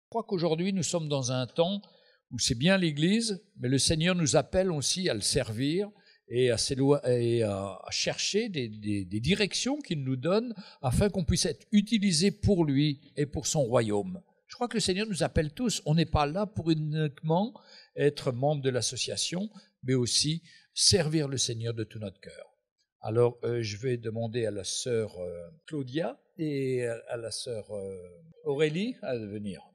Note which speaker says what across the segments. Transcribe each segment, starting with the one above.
Speaker 1: Je crois qu'aujourd'hui, nous sommes dans un temps où c'est bien l'Église, mais le Seigneur nous appelle aussi à le servir et à chercher des directions qu'il nous donne afin qu'on puisse être utilisé pour lui et pour son royaume. Je crois que le Seigneur nous appelle tous. On n'est pas là pour uniquement être membre de l'association, mais aussi servir le Seigneur de tout notre cœur. Alors, je vais demander à la sœur Claudia et à la sœur Aurélie à venir.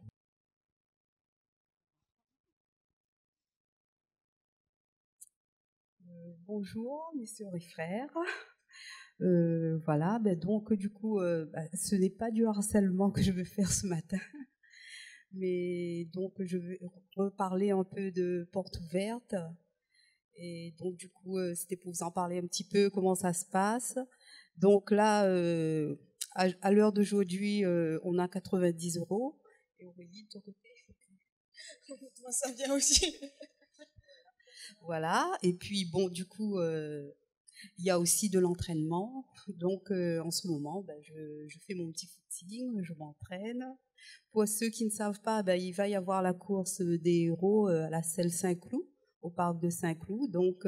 Speaker 2: Bonjour, mes sœurs et frères. Voilà, donc du coup, ce n'est pas du harcèlement que je veux faire ce matin, mais donc je vais reparler un peu de Porte Ouverte. Et donc du coup, c'était pour vous en parler un petit peu, comment ça se passe. Donc là, à l'heure d'aujourd'hui, on a 90 €. Et Aurélie, de ton côté,
Speaker 3: moi ça vient aussi.
Speaker 2: Voilà, et puis bon, du coup, il y a aussi de l'entraînement. Donc en ce moment, je fais mon petit footing, je m'entraîne. Pour ceux qui ne savent pas, il va y avoir la course des héros à la Selle Saint-Cloud, au parc de Saint-Cloud. Donc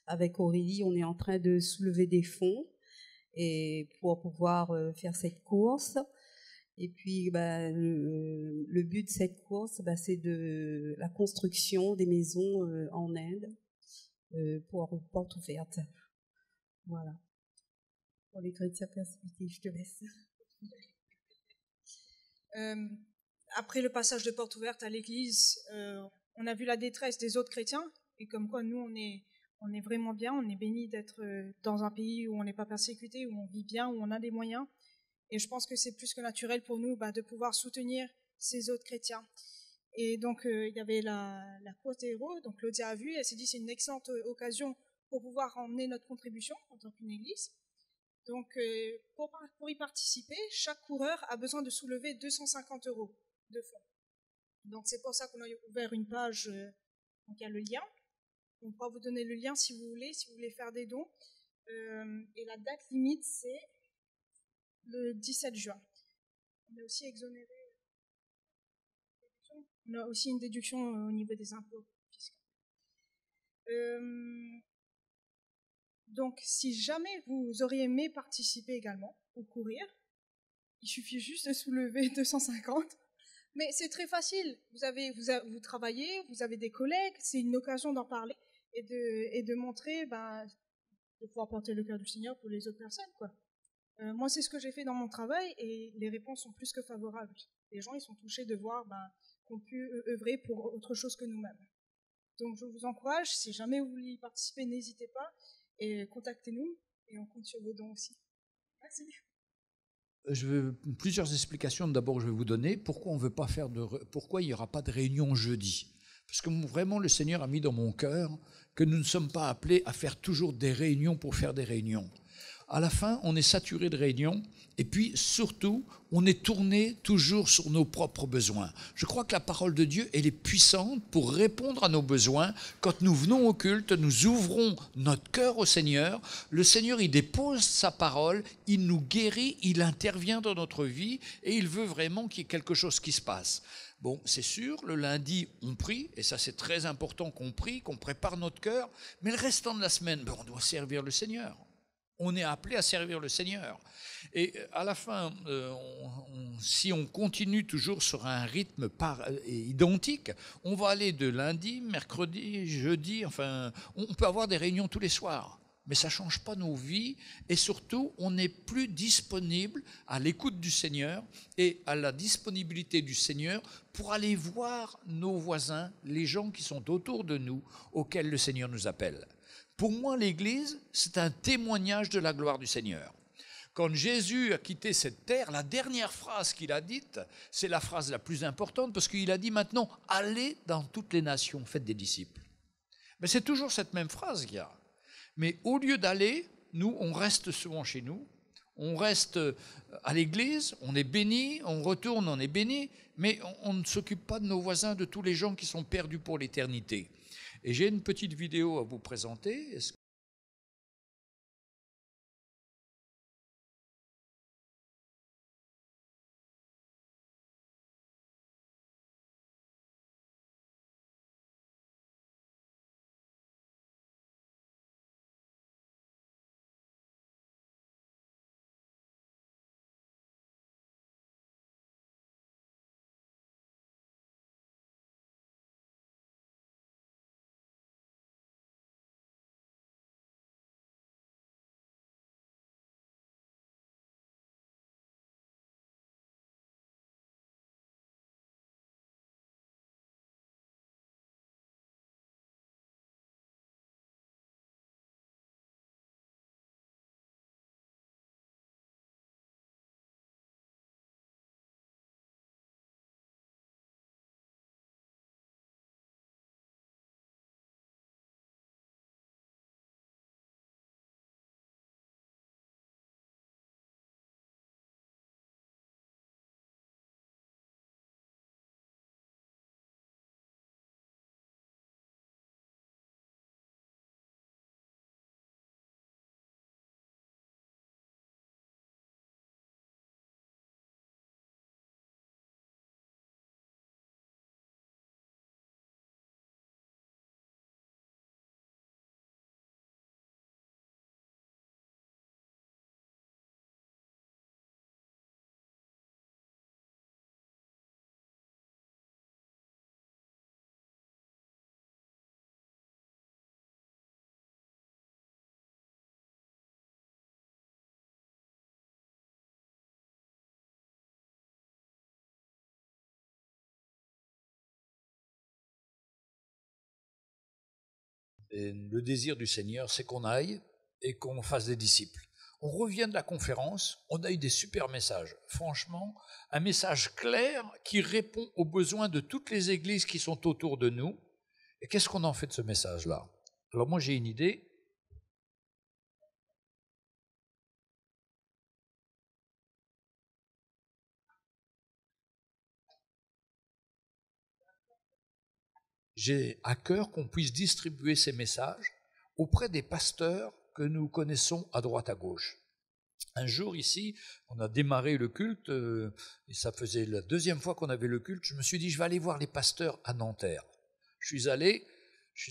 Speaker 2: avec Aurélie, on est en train de soulever des fonds et pour pouvoir faire cette course. Et puis, le but de cette course, c'est de la construction des maisons en Inde pour Porte Ouverte. Voilà. Pour les chrétiens persécutés, je te laisse.
Speaker 3: Après le passage de Porte Ouverte à l'église, on a vu la détresse des autres chrétiens, et comme quoi nous, on est vraiment bien, on est bénis d'être dans un pays où on n'est pas persécuté, où on vit bien, où on a des moyens. Et je pense que c'est plus que naturel pour nous de pouvoir soutenir ces autres chrétiens. Et donc, il y avait la course des héros, donc Claudia a vu, elle s'est dit c'est une excellente occasion pour pouvoir emmener notre contribution en tant qu'une église. Donc, pour y participer, chaque coureur a besoin de soulever 250 € de fonds. Donc, c'est pour ça qu'on a ouvert une page, donc il y a le lien. On pourra vous donner le lien si vous voulez faire des dons. Et la date limite, c'est le 17 juin. On est aussi exonéré. On a aussi une déduction au niveau des impôts fiscaux. Donc, si jamais vous auriez aimé participer également ou courir, il suffit juste de soulever 250. Mais c'est très facile. Vous travaillez, vous avez des collègues, c'est une occasion d'en parler et de montrer, de pouvoir porter le cœur du Seigneur pour les autres personnes, quoi. Moi, c'est ce que j'ai fait dans mon travail et les réponses sont plus que favorables. Les gens, ils sont touchés de voir qu'on peut œuvrer pour autre chose que nous-mêmes. Donc, je vous encourage, si jamais vous voulez y participer, n'hésitez pas et contactez-nous et on compte sur vos dons aussi. Merci.
Speaker 1: Je veux plusieurs explications. D'abord, je vais vous donner pourquoi on veut pas faire pourquoi il n'y aura pas de réunion jeudi. Parce que vraiment, le Seigneur a mis dans mon cœur que nous ne sommes pas appelés à faire toujours des réunions pour faire des réunions. À la fin, on est saturé de réunions et puis surtout, on est tourné toujours sur nos propres besoins. Je crois que la parole de Dieu, elle est puissante pour répondre à nos besoins. Quand nous venons au culte, nous ouvrons notre cœur au Seigneur. Le Seigneur, il dépose sa parole, il nous guérit, il intervient dans notre vie et il veut vraiment qu'il y ait quelque chose qui se passe. Bon, c'est sûr, le lundi, on prie, et ça c'est très important qu'on prie, qu'on prépare notre cœur, mais le restant de la semaine, on doit servir le Seigneur. On est appelé à servir le Seigneur. Et à la fin, si on continue toujours sur un rythme identique, on va aller de lundi, mercredi, jeudi, enfin, on peut avoir des réunions tous les soirs. Mais ça ne change pas nos vies et surtout, on n'est plus disponible à l'écoute du Seigneur et à la disponibilité du Seigneur pour aller voir nos voisins, les gens qui sont autour de nous, auxquels le Seigneur nous appelle. Pour moi, l'Église, c'est un témoignage de la gloire du Seigneur. Quand Jésus a quitté cette terre, la dernière phrase qu'il a dite, c'est la phrase la plus importante parce qu'il a dit maintenant, allez dans toutes les nations, faites des disciples. Mais c'est toujours cette même phrase qu'il y a. Mais au lieu d'aller, nous, on reste souvent chez nous, on reste à l'église, on est béni, on retourne, on est béni, mais on ne s'occupe pas de nos voisins, de tous les gens qui sont perdus pour l'éternité. Et j'ai une petite vidéo à vous présenter. Et le désir du Seigneur, c'est qu'on aille et qu'on fasse des disciples. On revient de la conférence, on a eu des super messages. Franchement, un message clair qui répond aux besoins de toutes les églises qui sont autour de nous. Et qu'est-ce qu'on en fait de ce message-là? Alors moi, j'ai une idée. J'ai à cœur qu'on puisse distribuer ces messages auprès des pasteurs que nous connaissons à droite à gauche. Un jour ici, on a démarré le culte, et ça faisait la deuxième fois qu'on avait le culte, je me suis dit, je vais aller voir les pasteurs à Nanterre. Je suis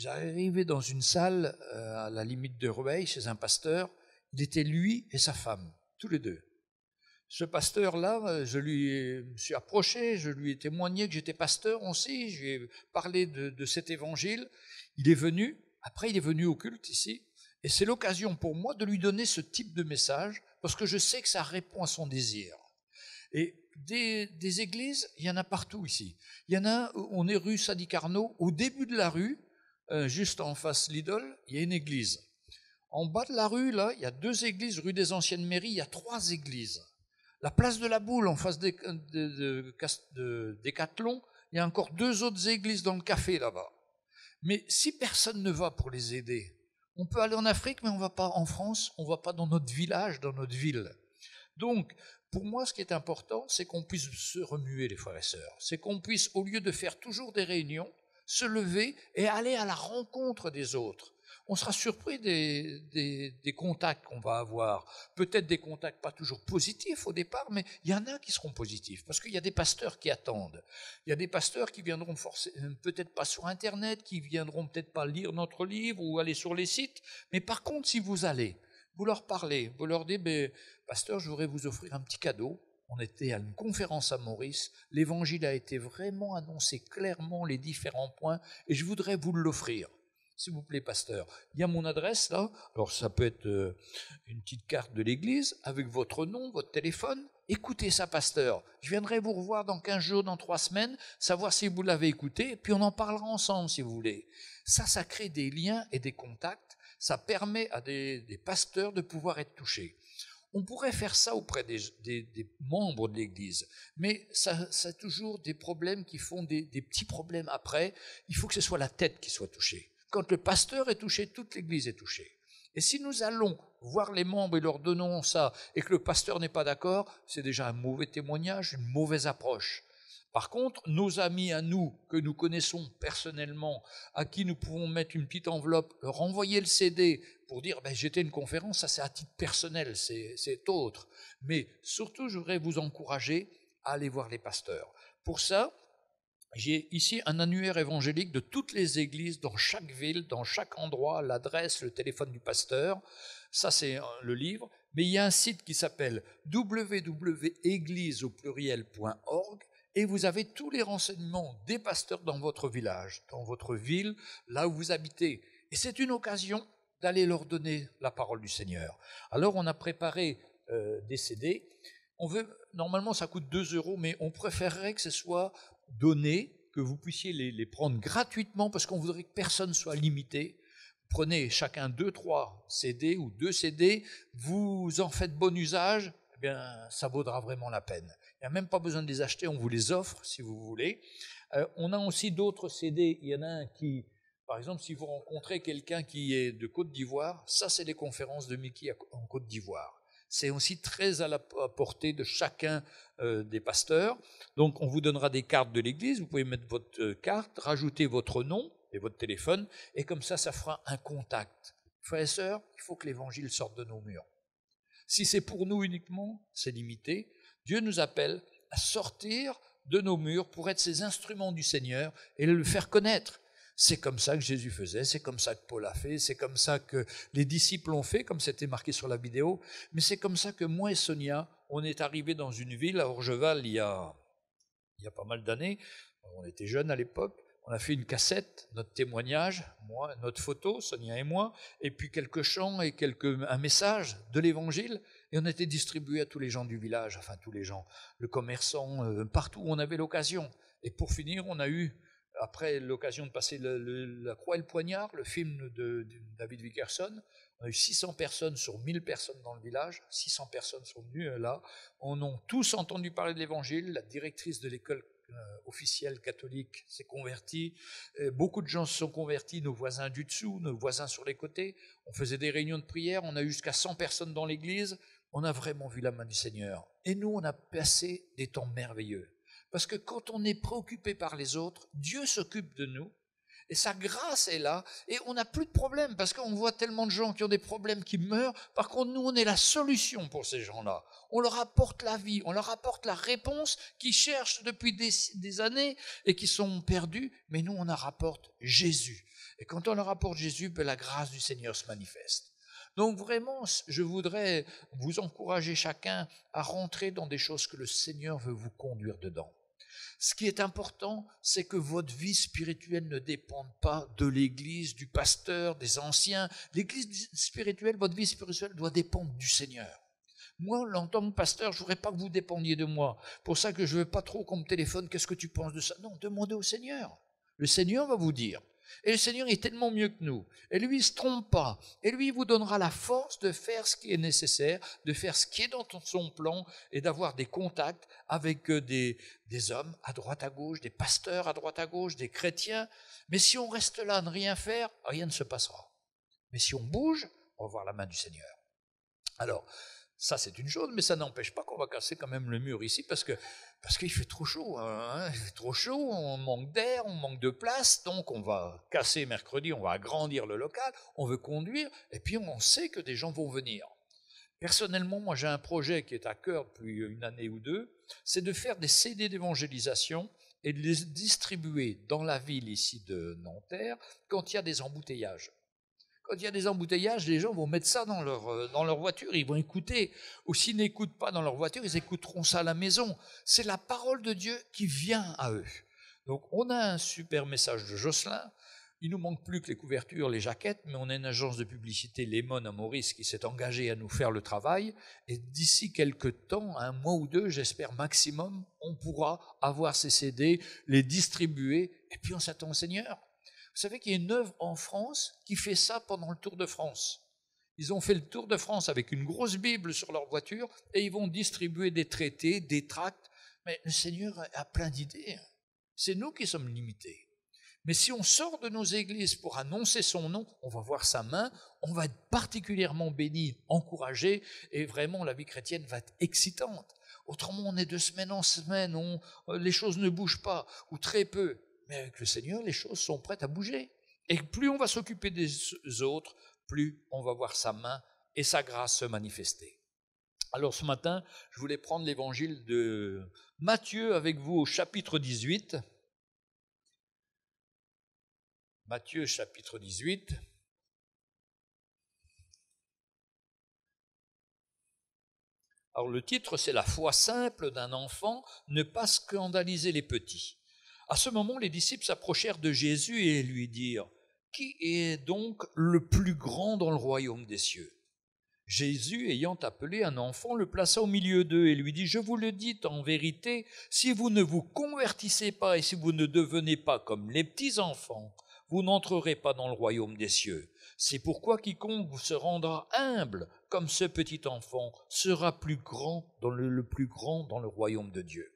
Speaker 1: arrivé dans une salle à la limite de Rueil, chez un pasteur, il était lui et sa femme, tous les deux. Ce pasteur-là, je me suis approché, je lui ai témoigné que j'étais pasteur aussi, je lui ai parlé de cet évangile. Il est venu, après il est venu au culte ici, et c'est l'occasion pour moi de lui donner ce type de message, parce que je sais que ça répond à son désir. Et des églises, il y en a partout ici. Il y en a, on est rue Sadi Carnot, au début de la rue, juste en face Lidl, il y a une église. En bas de la rue, là, il y a 2 églises, rue des Anciennes Mairies, il y a 3 églises. La place de la Boule, en face de Décathlon, il y a encore 2 autres églises dans le café là-bas. Mais si personne ne va pour les aider, on peut aller en Afrique, mais on ne va pas en France, on ne va pas dans notre village, dans notre ville. Donc, pour moi, ce qui est important, c'est qu'on puisse se remuer, les frères et sœurs. C'est qu'on puisse, au lieu de faire toujours des réunions, se lever et aller à la rencontre des autres. On sera surpris des contacts qu'on va avoir. Peut-être des contacts pas toujours positifs au départ, mais il y en a qui seront positifs, parce qu'il y a des pasteurs qui attendent. Il y a des pasteurs qui viendront peut-être pas sur Internet, qui viendront peut-être pas lire notre livre ou aller sur les sites, mais par contre, si vous allez, vous leur parlez, vous leur dites, pasteur, je voudrais vous offrir un petit cadeau. On était à une conférence à Maurice, l'évangile a été vraiment annoncé clairement, les différents points, et je voudrais vous l'offrir. S'il vous plaît, pasteur, il y a mon adresse là, alors ça peut être une petite carte de l'église avec votre nom, votre téléphone. Écoutez ça, pasteur, je viendrai vous revoir dans 15 jours, dans 3 semaines, savoir si vous l'avez écouté, puis on en parlera ensemble si vous voulez. Ça crée des liens et des contacts, ça permet à des pasteurs de pouvoir être touchés. On pourrait faire ça auprès des membres de l'Église, mais ça a toujours des problèmes qui font des petits problèmes après. Il faut que ce soit la tête qui soit touchée. Quand le pasteur est touché, toute l'Église est touchée. Et si nous allons voir les membres et leur donnons ça, et que le pasteur n'est pas d'accord, c'est déjà un mauvais témoignage, une mauvaise approche. Par contre, nos amis à nous, que nous connaissons personnellement, à qui nous pouvons mettre une petite enveloppe, leur envoyer le CD pour dire j'étais à une conférence, ça c'est à titre personnel, c'est autre. Mais surtout, je voudrais vous encourager à aller voir les pasteurs. Pour ça, j'ai ici un annuaire évangélique de toutes les églises, dans chaque ville, dans chaque endroit, l'adresse, le téléphone du pasteur. Ça, c'est le livre. Mais il y a un site qui s'appelle www.église.org et vous avez tous les renseignements des pasteurs dans votre village, dans votre ville, là où vous habitez. Et c'est une occasion d'aller leur donner la parole du Seigneur. Alors, on a préparé des CD. Normalement, ça coûte 2 €, mais on préférerait que ce soit donné, que vous puissiez les prendre gratuitement, parce qu'on voudrait que personne ne soit limité. Prenez chacun 2-3 CD ou 2 CD, vous en faites bon usage, eh bien, ça vaudra vraiment la peine. Il n'y a même pas besoin de les acheter, on vous les offre si vous voulez. On a aussi d'autres CD, il y en a un qui, par exemple, si vous rencontrez quelqu'un qui est de Côte d'Ivoire, ça c'est les conférences de Mickey en Côte d'Ivoire. C'est aussi très à la portée de chacun des pasteurs. Donc, on vous donnera des cartes de l'église. Vous pouvez mettre votre carte, rajouter votre nom et votre téléphone, et comme ça fera un contact. Frères et sœurs, il faut que l'évangile sorte de nos murs. Si c'est pour nous uniquement, c'est limité. Dieu nous appelle à sortir de nos murs pour être ces instruments du Seigneur et le faire connaître. C'est comme ça que Jésus faisait, c'est comme ça que Paul a fait, c'est comme ça que les disciples ont fait, comme c'était marqué sur la vidéo, mais c'est comme ça que moi et Sonia, on est arrivés dans une ville à Orgeval il y a pas mal d'années, on était jeunes à l'époque, on a fait une cassette, notre témoignage, moi, notre photo, Sonia et moi, et puis quelques chants et un message de l'évangile, et on a été distribué à tous les gens du village, enfin tous les gens, le commerçant, partout où on avait l'occasion. Et pour finir, on a eu après l'occasion de passer La Croix et le Poignard, le film de David Wickerson. On a eu 600 personnes sur 1000 personnes dans le village, 600 personnes sont venues là, on a tous entendu parler de l'évangile, la directrice de l'école officielle catholique s'est convertie, beaucoup de gens se sont convertis, nos voisins du dessous, nos voisins sur les côtés, on faisait des réunions de prière, on a eu jusqu'à 100 personnes dans l'église, on a vraiment vu la main du Seigneur. Et nous, on a passé des temps merveilleux. Parce que quand on est préoccupé par les autres, Dieu s'occupe de nous, et sa grâce est là, et on n'a plus de problème, parce qu'on voit tellement de gens qui ont des problèmes, qui meurent. Par contre, nous, on est la solution pour ces gens-là. On leur apporte la vie, on leur apporte la réponse qu'ils cherchent depuis des années et qui sont perdus, mais nous, on leur apporte Jésus. Et quand on leur apporte Jésus, la grâce du Seigneur se manifeste. Donc vraiment, je voudrais vous encourager chacun à rentrer dans des choses que le Seigneur veut vous conduire dedans. Ce qui est important, c'est que votre vie spirituelle ne dépende pas de l'église, du pasteur, des anciens. L'église spirituelle, votre vie spirituelle doit dépendre du Seigneur. Moi, en tant que pasteur, je ne voudrais pas que vous dépendiez de moi. Pour ça que je ne veux pas trop qu'on me téléphone, qu'est-ce que tu penses de ça? Non, demandez au Seigneur. Le Seigneur va vous dire. Et le Seigneur est tellement mieux que nous. Et lui, il ne se trompe pas. Et lui, il vous donnera la force de faire ce qui est nécessaire, de faire ce qui est dans son plan et d'avoir des contacts avec des hommes à droite à gauche, des pasteurs à droite à gauche, des chrétiens. Mais si on reste là à ne rien faire, rien ne se passera. Mais si on bouge, on va voir la main du Seigneur. Alors, ça c'est une chose, mais ça n'empêche pas qu'on va casser quand même le mur ici parce qu'il fait trop chaud. Hein, il fait trop chaud, on manque d'air, on manque de place, donc on va casser mercredi, on va agrandir le local, on veut conduire, et puis on sait que des gens vont venir. Personnellement, moi j'ai un projet qui est à cœur depuis une année ou deux, c'est de faire des CD d'évangélisation et de les distribuer dans la ville ici de Nanterre quand il y a des embouteillages. Quand il y a des embouteillages, les gens vont mettre ça dans leur voiture, ils vont écouter. Ou s'ils n'écoutent pas dans leur voiture, ils écouteront ça à la maison. C'est la parole de Dieu qui vient à eux. Donc on a un super message de Jocelyn. Il nous manque plus que les couvertures, les jaquettes, mais on a une agence de publicité, Lemon à Maurice, qui s'est engagée à nous faire le travail. Et d'ici quelques temps, un mois ou deux, j'espère maximum, on pourra avoir ces CD, les distribuer, et puis on s'attend au Seigneur. Vous savez qu'il y a une œuvre en France qui fait ça pendant le Tour de France. Ils ont fait le Tour de France avec une grosse Bible sur leur voiture et ils vont distribuer des traités, des tracts. Mais le Seigneur a plein d'idées. C'est nous qui sommes limités. Mais si on sort de nos églises pour annoncer son nom, on va voir sa main, on va être particulièrement béni, encouragé, et vraiment la vie chrétienne va être excitante. Autrement, on est de semaine en semaine, les choses ne bougent pas, ou très peu. Mais avec le Seigneur, les choses sont prêtes à bouger. Et plus on va s'occuper des autres, plus on va voir sa main et sa grâce se manifester. Alors ce matin, je voulais prendre l'évangile de Matthieu avec vous au chapitre 18. Matthieu chapitre 18. Alors le titre, c'est « La foi simple d'un enfant, ne pas scandaliser les petits ». À ce moment, les disciples s'approchèrent de Jésus et lui dirent « Qui est donc le plus grand dans le royaume des cieux ?» Jésus, ayant appelé un enfant, le plaça au milieu d'eux et lui dit « Je vous le dis en vérité, si vous ne vous convertissez pas et si vous ne devenez pas comme les petits enfants, vous n'entrerez pas dans le royaume des cieux. C'est pourquoi quiconque se rendra humble comme ce petit enfant sera plus grand le plus grand dans le royaume de Dieu. »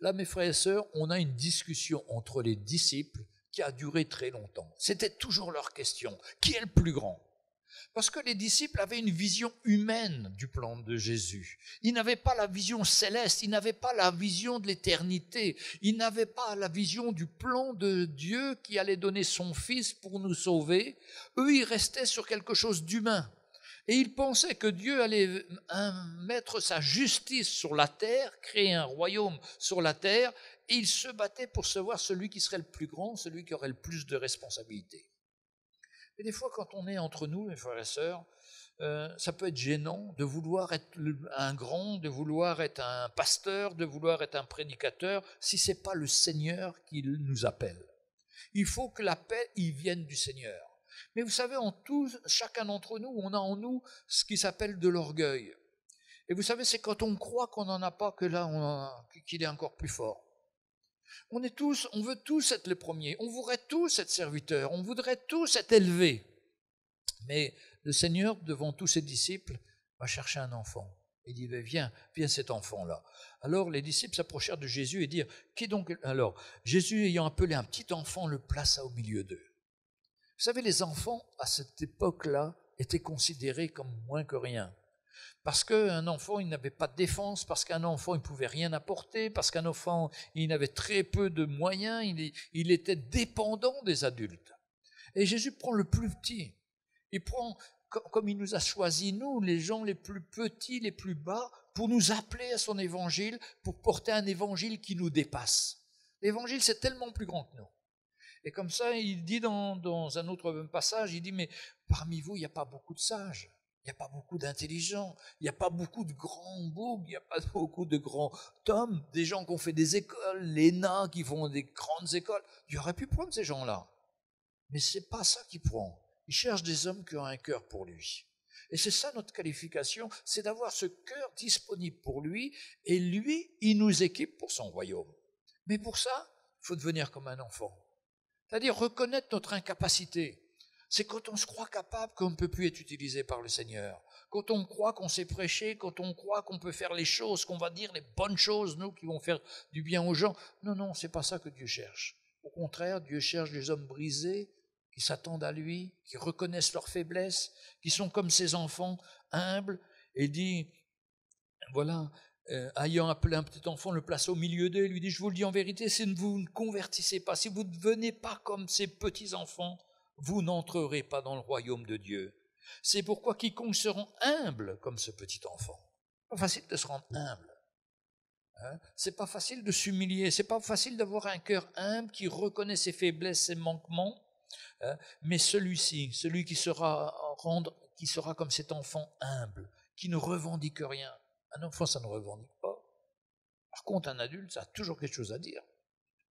Speaker 1: Là, mes frères et sœurs, on a une discussion entre les disciples qui a duré très longtemps. C'était toujours leur question. Qui est le plus grand ? Parce que les disciples avaient une vision humaine du plan de Jésus. Ils n'avaient pas la vision céleste, ils n'avaient pas la vision de l'éternité, ils n'avaient pas la vision du plan de Dieu qui allait donner son Fils pour nous sauver. Eux, ils restaient sur quelque chose d'humain. Et ils pensaient que Dieu allait mettre sa justice sur la terre, créer un royaume sur la terre, et ils se battaient pour savoir celui qui serait le plus grand, celui qui aurait le plus de responsabilités. Et des fois, quand on est entre nous, mes frères et sœurs, ça peut être gênant de vouloir être un grand, de vouloir être un pasteur, de vouloir être un prédicateur, si ce n'est pas le Seigneur qui nous appelle. Il faut que la paix y vienne du Seigneur. Mais vous savez, en tous, chacun d'entre nous, on a en nous ce qui s'appelle de l'orgueil. Et vous savez, c'est quand on croit qu'on n'en a pas que là, qu'il est encore plus fort. On veut tous être les premiers, on voudrait tous être serviteurs, on voudrait tous être élevés. Mais le Seigneur, devant tous ses disciples, va chercher un enfant. Il dit, viens cet enfant-là. Alors les disciples s'approchèrent de Jésus et dirent, qui donc? Alors, Jésus ayant appelé un petit enfant, le plaça au milieu d'eux. Vous savez, les enfants, à cette époque-là, étaient considérés comme moins que rien. Parce qu'un enfant, il n'avait pas de défense, parce qu'un enfant, il ne pouvait rien apporter, parce qu'un enfant, il avait très peu de moyens, il était dépendant des adultes. Et Jésus prend le plus petit. Il prend, comme il nous a choisis, nous, les gens les plus petits, les plus bas, pour nous appeler à son évangile, pour porter un évangile qui nous dépasse. L'évangile, c'est tellement plus grand que nous. Et comme ça, il dit dans un autre passage, il dit, mais parmi vous, il n'y a pas beaucoup de sages. Il n'y a pas beaucoup d'intelligents, il n'y a pas beaucoup de grands boucs, il n'y a pas beaucoup de grands hommes, des gens qui ont fait des écoles, les nains qui font des grandes écoles. Il aurait pu prendre ces gens-là. Mais ce n'est pas ça qu'il prend. Il cherche des hommes qui ont un cœur pour lui. Et c'est ça notre qualification, c'est d'avoir ce cœur disponible pour lui, et lui, il nous équipe pour son royaume. Mais pour ça, il faut devenir comme un enfant. C'est-à-dire reconnaître notre incapacité. C'est quand on se croit capable qu'on ne peut plus être utilisé par le Seigneur. Quand on croit qu'on sait prêcher, quand on croit qu'on peut faire les choses, qu'on va dire les bonnes choses, nous, qui vont faire du bien aux gens. Non, c'est pas ça que Dieu cherche. Au contraire, Dieu cherche des hommes brisés, qui s'attendent à lui, qui reconnaissent leurs faiblesses, qui sont comme ses enfants, humbles, et dit, voilà, ayant appelé un petit enfant, le plaça au milieu d'eux, et lui dit, je vous le dis en vérité, si vous ne convertissez pas, si vous ne devenez pas comme ces petits enfants, vous n'entrerez pas dans le royaume de Dieu. C'est pourquoi quiconque se rend humble comme ce petit enfant. C'est pas facile de se rendre humble. C'est pas facile de s'humilier. C'est pas facile d'avoir un cœur humble qui reconnaît ses faiblesses, ses manquements. Mais celui qui sera comme cet enfant humble, qui ne revendique rien. Un enfant, ça ne revendique pas. Par contre, un adulte, ça a toujours quelque chose à dire.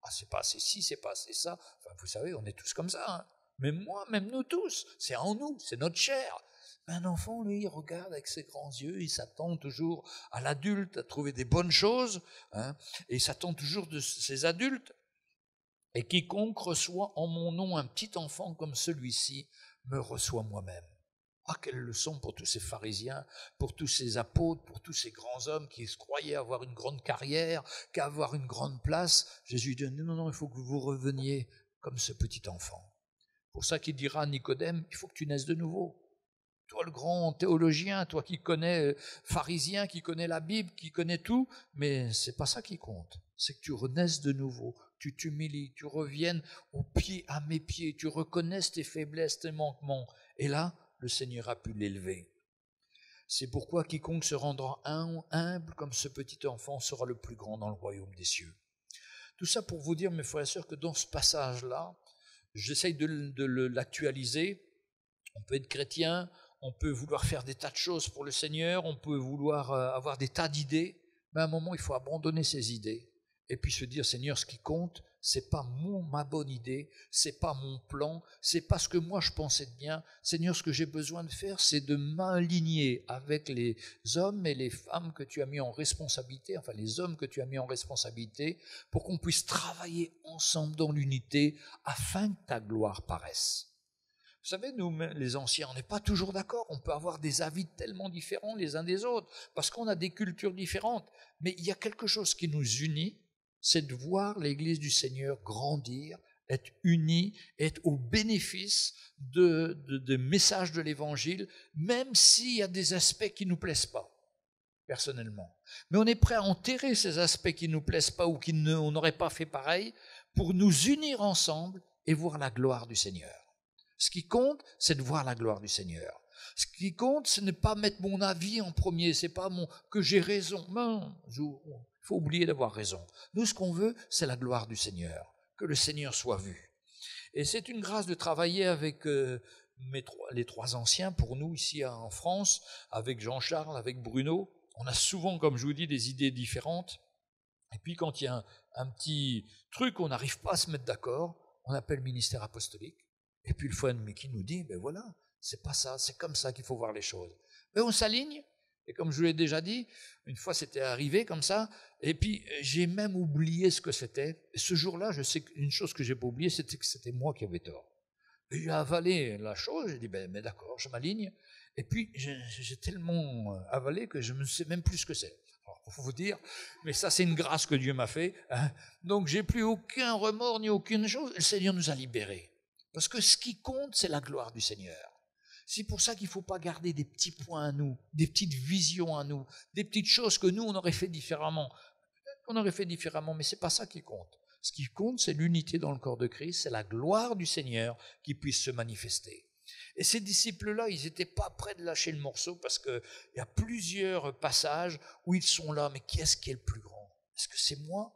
Speaker 1: Ah, c'est pas assez ci, c'est pas assez ça. Enfin, vous savez, on est tous comme ça. Même moi, même nous tous, c'est en nous, c'est notre chair. Un enfant, lui, il regarde avec ses grands yeux, il s'attend toujours à l'adulte, à trouver des bonnes choses, et il s'attend toujours de ces adultes. Et quiconque reçoit en mon nom un petit enfant comme celui-ci, me reçoit moi-même. Ah, quelle leçon pour tous ces pharisiens, pour tous ces apôtres, pour tous ces grands hommes qui se croyaient avoir une grande carrière, qu'avoir une grande place. Jésus dit, non, il faut que vous reveniez comme ce petit enfant. Pour ça qu'il dira à Nicodème, il faut que tu naisses de nouveau. Toi le grand théologien, toi qui connais pharisien, qui connais la Bible, qui connais tout, mais c'est pas ça qui compte. C'est que tu renaisses de nouveau, tu t'humilies, tu reviennes à mes pieds, tu reconnaisses tes faiblesses, tes manquements. Et là, le Seigneur a pu l'élever. C'est pourquoi quiconque se rendra humble comme ce petit enfant sera le plus grand dans le royaume des cieux. Tout ça pour vous dire, mes frères et sœurs, que dans ce passage-là, j'essaye de l'actualiser. On peut être chrétien, on peut vouloir faire des tas de choses pour le Seigneur, on peut vouloir avoir des tas d'idées, mais à un moment, il faut abandonner ces idées et puis se dire, Seigneur, ce qui compte, c'est pas ma bonne idée, c'est pas mon plan, c'est pas ce que moi je pensais de bien. Seigneur, ce que j'ai besoin de faire, c'est de m'aligner avec les hommes et les femmes que tu as mis en responsabilité, enfin les hommes que tu as mis en responsabilité, pour qu'on puisse travailler ensemble dans l'unité afin que ta gloire paraisse. Vous savez, nous, les anciens, on n'est pas toujours d'accord. On peut avoir des avis tellement différents les uns des autres, parce qu'on a des cultures différentes. Mais il y a quelque chose qui nous unit, c'est de voir l'Église du Seigneur grandir, être unie, être au bénéfice de messages de l'Évangile, même s'il y a des aspects qui ne nous plaisent pas, personnellement. Mais on est prêt à enterrer ces aspects qui ne nous plaisent pas ou on n'aurait pas fait pareil, pour nous unir ensemble et voir la gloire du Seigneur. Ce qui compte, c'est de voir la gloire du Seigneur. Ce qui compte, c'est ne pas mettre mon avis en premier, c'est pas que j'ai raison. Non, il faut oublier d'avoir raison. Nous, ce qu'on veut, c'est la gloire du Seigneur, que le Seigneur soit vu. Et c'est une grâce de travailler avec les trois anciens, pour nous ici en France, avec Jean-Charles, avec Bruno. On a souvent, comme je vous dis, des idées différentes. Et puis quand il y a un petit truc, on n'arrive pas à se mettre d'accord, on appelle le ministère apostolique. Et puis le frère qui nous dit, ben voilà, c'est pas ça, c'est comme ça qu'il faut voir les choses. Ben on s'aligne, Et comme je vous l'ai déjà dit, une fois c'était arrivé comme ça, et puis j'ai même oublié ce que c'était. Et ce jour-là, je sais qu'une chose que j'ai pas oubliée, c'était que c'était moi qui avais tort. Et j'ai avalé la chose, j'ai dit, mais d'accord, je m'aligne. Et puis j'ai tellement avalé que je ne sais même plus ce que c'est. Alors, pour vous dire, mais ça c'est une grâce que Dieu m'a fait. Hein. Donc j'ai plus aucun remords ni aucune chose. Le Seigneur nous a libérés. Parce que ce qui compte, c'est la gloire du Seigneur. C'est pour ça qu'il ne faut pas garder des petits points à nous, des petites visions à nous, des petites choses que nous, on aurait fait différemment. Peut-être qu'on aurait fait différemment, mais ce n'est pas ça qui compte. Ce qui compte, c'est l'unité dans le corps de Christ, c'est la gloire du Seigneur qui puisse se manifester. Et ces disciples-là, ils n'étaient pas prêts de lâcher le morceau parce qu'il y a plusieurs passages où ils sont là, mais qui est-ce qui est le plus grand? Est-ce que c'est moi?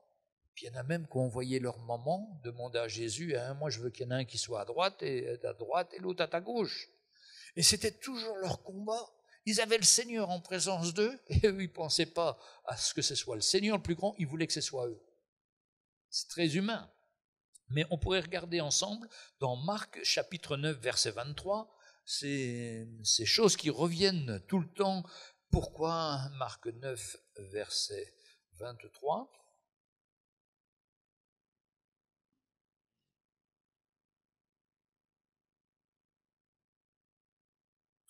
Speaker 1: Puis il y en a même qui ont envoyé leur maman demander à Jésus, hein, moi je veux qu'il y en ait un qui soit à droite et l'autre à ta gauche. Et c'était toujours leur combat. Ils avaient le Seigneur en présence d'eux, et eux, ils ne pensaient pas à ce que ce soit le Seigneur le plus grand, ils voulaient que ce soit eux. C'est très humain. Mais on pourrait regarder ensemble dans Marc chapitre 9, verset 23, ces choses qui reviennent tout le temps. Pourquoi Marc 9, verset 23 ?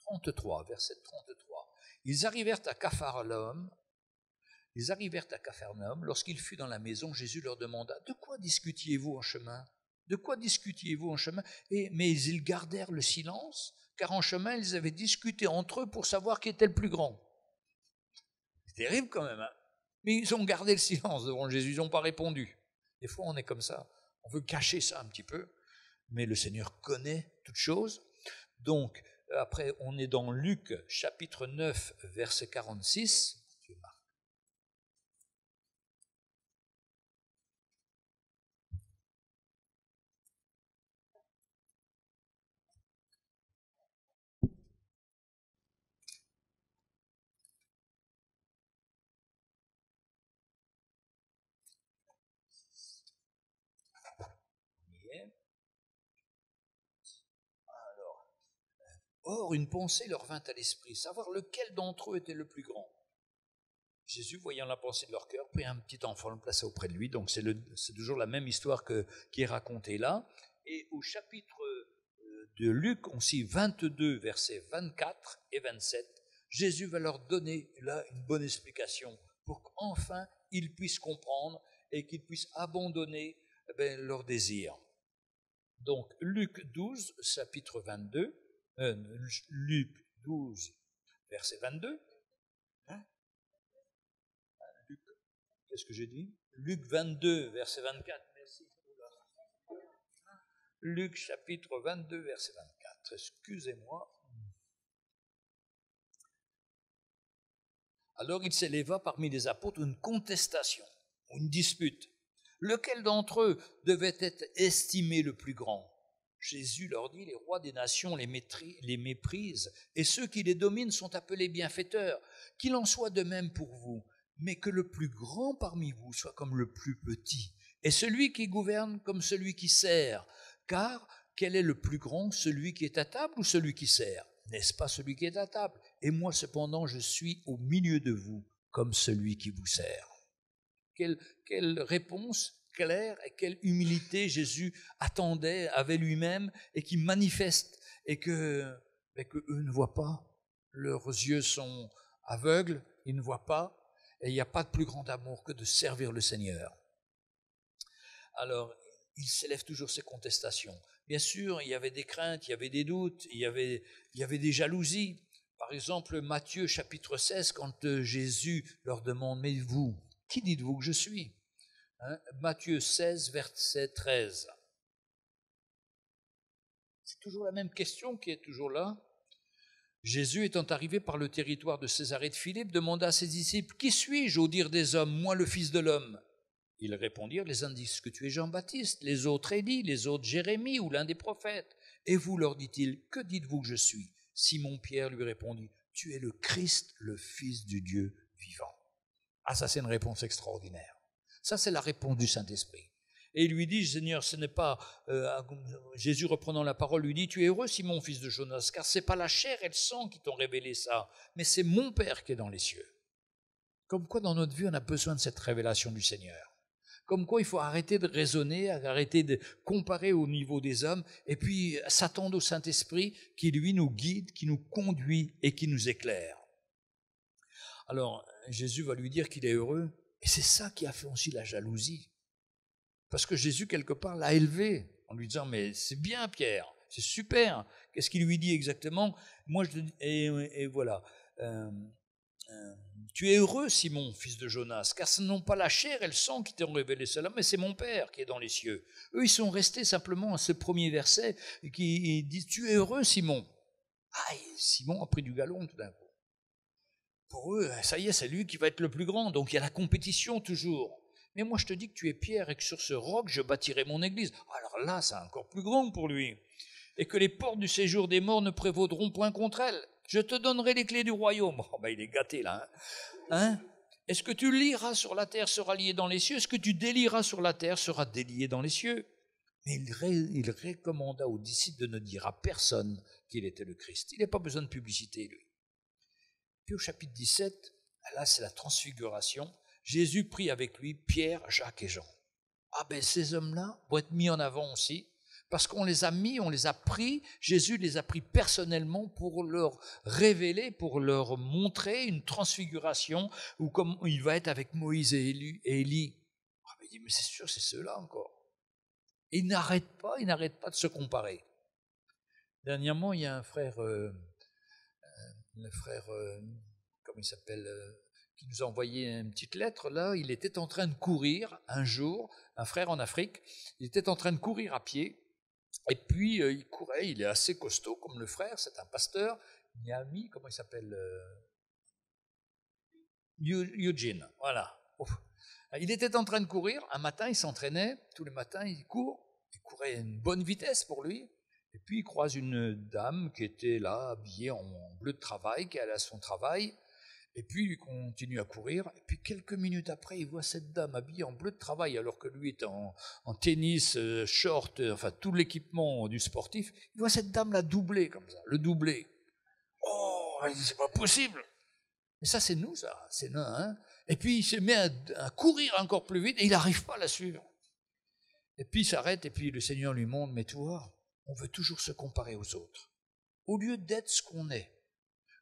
Speaker 1: 33, verset 33. Ils arrivèrent à Capharnaüm. Lorsqu'il fut dans la maison, Jésus leur demanda, « De quoi discutiez-vous en chemin ? De quoi discutiez-vous en chemin ?» Mais ils gardèrent le silence, car en chemin, ils avaient discuté entre eux pour savoir qui était le plus grand. C'est terrible quand même, hein ? Mais ils ont gardé le silence devant Jésus, ils n'ont pas répondu. Des fois, on est comme ça. On veut cacher ça un petit peu, mais le Seigneur connaît toutes choses. Donc, après, on est dans Luc, chapitre 9, verset 46. Or, une pensée leur vint à l'esprit, savoir lequel d'entre eux était le plus grand. Jésus, voyant la pensée de leur cœur, prit un petit enfant, le plaça auprès de lui. Donc c'est toujours la même histoire qui est racontée là. Et au chapitre de Luc, on cite 22, versets 24 et 27, Jésus va leur donner là une bonne explication pour qu'enfin ils puissent comprendre et qu'ils puissent abandonner leurs désirs. Donc Luc 12, chapitre 22, Luc 12, verset 22. Hein? Luc, qu'est-ce que j'ai dit? Luc 22, verset 24. Merci. Luc chapitre 22, verset 24. Excusez-moi. Alors il s'éleva parmi les apôtres une contestation, une dispute. Lequel d'entre eux devait être estimé le plus grand? Jésus leur dit, les rois des nations les méprisent, et ceux qui les dominent sont appelés bienfaiteurs. Qu'il en soit de même pour vous, mais que le plus grand parmi vous soit comme le plus petit, et celui qui gouverne comme celui qui sert. Car quel est le plus grand, celui qui est à table ou celui qui sert? N'est-ce pas celui qui est à table? Et moi cependant je suis au milieu de vous, comme celui qui vous sert. Quelle réponse claire et quelle humilité Jésus avait lui-même et qui manifeste et que eux ne voient pas. Leurs yeux sont aveugles, ils ne voient pas et il n'y a pas de plus grand amour que de servir le Seigneur. Alors, il s'élève toujours ces contestations. Bien sûr, il y avait des craintes, il y avait des doutes, il y avait des jalousies. Par exemple, Matthieu chapitre 16, quand Jésus leur demande, mais vous, qui dites-vous que je suis? Matthieu 16, verset 13. C'est toujours la même question qui est toujours là. Jésus, étant arrivé par le territoire de Césarée de Philippe, demanda à ses disciples, « Qui suis-je au dire des hommes, moi le Fils de l'homme ?» Ils répondirent, les uns disent que tu es Jean-Baptiste, les autres Élie, les autres Jérémie ou l'un des prophètes. Et vous, leur dit-il, que dites-vous que je suis? Simon-Pierre lui répondit, tu es le Christ, le Fils du Dieu vivant. Ah, ça c'est une réponse extraordinaire. Ça c'est la réponse du Saint-Esprit. Et il lui dit, Seigneur, ce n'est pas... Jésus reprenant la parole lui dit, tu es heureux Simon, fils de Jonas, car ce n'est pas la chair et le sang qui t'ont révélé ça, mais c'est mon Père qui est dans les cieux. Comme quoi dans notre vie on a besoin de cette révélation du Seigneur. Comme quoi il faut arrêter de raisonner, arrêter de comparer au niveau des hommes, et puis s'attendre au Saint-Esprit qui lui nous guide, qui nous conduit et qui nous éclaire. Alors Jésus va lui dire qu'il est heureux, et c'est ça qui a fait aussi la jalousie. Parce que Jésus quelque part l'a élevé en lui disant mais c'est bien Pierre, c'est super. Qu'est-ce qu'il lui dit exactement? Moi je et voilà. Tu es heureux, Simon, fils de Jonas, car ce n'est pas la chair et le sang qui t'ont révélé cela, mais c'est mon Père qui est dans les cieux. Eux, ils sont restés simplement à ce premier verset qui dit « Tu es heureux, Simon ». Ah, et Simon a pris du galon tout d'un coup. Pour eux, ça y est, c'est lui qui va être le plus grand, donc il y a la compétition toujours. Mais moi, je te dis que tu es Pierre et que sur ce roc, je bâtirai mon église. Alors là, c'est encore plus grand pour lui. Et que les portes du séjour des morts ne prévaudront point contre elle. Je te donnerai les clés du royaume. Oh ben il est gâté là. Hein? Est-ce que tu liras sur la terre sera lié dans les cieux? Est-ce que tu délieras sur la terre sera délié dans les cieux? Mais il recommanda aux disciples de ne dire à personne qu'il était le Christ. Il n'a pas besoin de publicité, lui. Puis au chapitre 17, là c'est la transfiguration. Jésus prit avec lui Pierre, Jacques et Jean. Ah ben ces hommes-là vont être mis en avant aussi. Parce qu'on les a mis, on les a pris, Jésus les a pris personnellement pour leur révéler, pour leur montrer une transfiguration où comme il va être avec Moïse et Élie. Ah, mais il dit, mais c'est sûr, c'est ceux-là encore. Et il n'arrête pas de se comparer. Dernièrement, il y a un frère, comment il s'appelle, qui nous a envoyé une petite lettre, là, il était en train de courir un jour, un frère en Afrique, il était en train de courir à pied. Et puis, il courait, il est assez costaud comme le frère, c'est un pasteur, Niami, comment il s'appelle Eugene, voilà. Ouf. Il était en train de courir, un matin, il s'entraînait, tous les matins, il courait à une bonne vitesse pour lui, et puis il croise une dame qui était là, habillée en bleu de travail, qui allait à son travail, et puis il continue à courir, et puis quelques minutes après, il voit cette dame habillée en bleu de travail, alors que lui est en tennis, short, enfin tout l'équipement du sportif, il voit cette dame la doubler comme ça, le doubler. Oh, il dit, c'est pas possible. Mais ça c'est nous, ça, c'est nous, hein. Et puis il se met à courir encore plus vite, et il n'arrive pas à la suivre. Et puis il s'arrête, et puis le Seigneur lui montre, mais toi, on veut toujours se comparer aux autres, au lieu d'être ce qu'on est.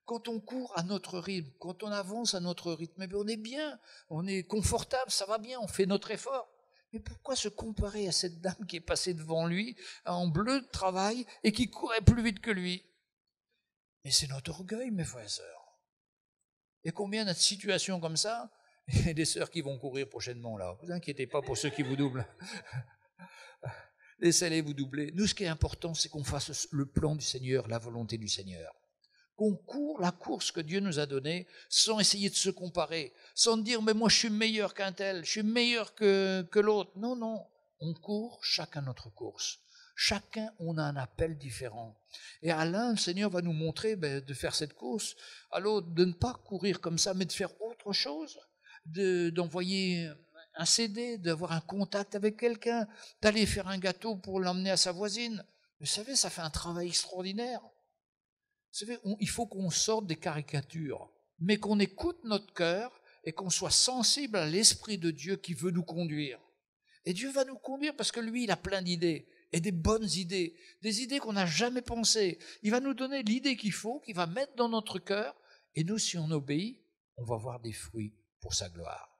Speaker 1: Quand on court à notre rythme, quand on avance à notre rythme, on est bien, on est confortable, ça va bien, on fait notre effort. Mais pourquoi se comparer à cette dame qui est passée devant lui, en bleu de travail, et qui courait plus vite que lui? Mais c'est notre orgueil, mes frères et sœurs. Et combien de situations comme ça? Il y a des sœurs qui vont courir prochainement là. Ne vous inquiétez pas pour ceux qui vous doublent. Laissez-les vous doubler. Nous, ce qui est important, c'est qu'on fasse le plan du Seigneur, la volonté du Seigneur. Qu'on court la course que Dieu nous a donnée sans essayer de se comparer, sans dire mais moi je suis meilleur qu'un tel, je suis meilleur que l'autre. Non, non, on court chacun notre course. Chacun, on a un appel différent. Et à l'un, le Seigneur va nous montrer de faire cette course, à l'autre de ne pas courir comme ça, mais de faire autre chose, d'envoyer un CD, d'avoir un contact avec quelqu'un, d'aller faire un gâteau pour l'emmener à sa voisine. Vous savez, ça fait un travail extraordinaire. Vous savez, il faut qu'on sorte des caricatures, mais qu'on écoute notre cœur et qu'on soit sensible à l'Esprit de Dieu qui veut nous conduire. Et Dieu va nous conduire parce que lui, il a plein d'idées, et des bonnes idées, des idées qu'on n'a jamais pensées. Il va nous donner l'idée qu'il faut, qu'il va mettre dans notre cœur, et nous, si on obéit, on va voir des fruits pour sa gloire.